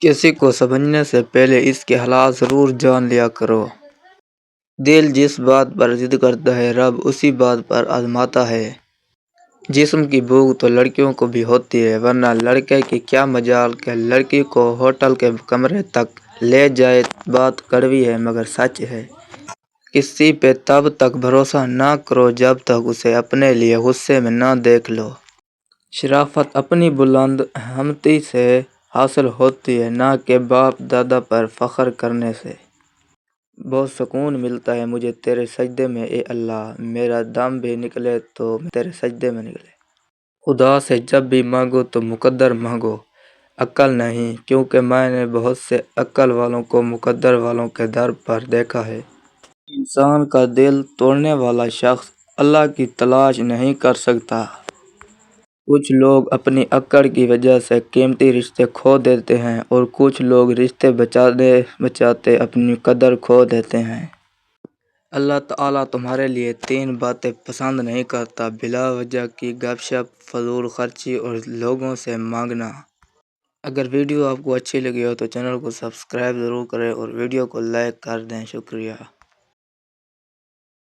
किसी को समझने से पहले इसके हालात ज़रूर जान लिया करो। दिल जिस बात पर जिद करता है रब उसी बात पर आजमाता है। जिस्म की भूख तो लड़कियों को भी होती है, वरना लड़के की क्या मजाल कि लड़की को होटल के कमरे तक ले जाए। बात कड़वी है मगर सच है। किसी पे तब तक भरोसा ना करो जब तक उसे अपने लिए गुस्से में ना देख लो। शराफत अपनी बुलंद हमती से हासिल होती है, ना कि बाप दादा पर फख्र करने से। बहुत सुकून मिलता है मुझे तेरे सजदे में ए अल्लाह, मेरा दम भी निकले तो तेरे सजदे में निकले। खुदा से जब भी मांगो तो मुकद्दर मांगो, अक्ल नहीं, क्योंकि मैंने बहुत से अक्ल वालों को मुकद्दर वालों के दर पर देखा है। इंसान का दिल तोड़ने वाला शख्स अल्लाह की तलाश नहीं कर सकता। कुछ लोग अपनी अक्ल की वजह से कीमती रिश्ते खो देते हैं और कुछ लोग रिश्ते बचाते बचाते अपनी कदर खो देते हैं। अल्लाह ताला तुम्हारे लिए 3 बातें पसंद नहीं करता: बिला वजह की गपशप, फजूल खर्ची और लोगों से मांगना। अगर वीडियो आपको अच्छी लगी हो तो चैनल को सब्सक्राइब ज़रूर करें और वीडियो को लाइक कर दें। शुक्रिया।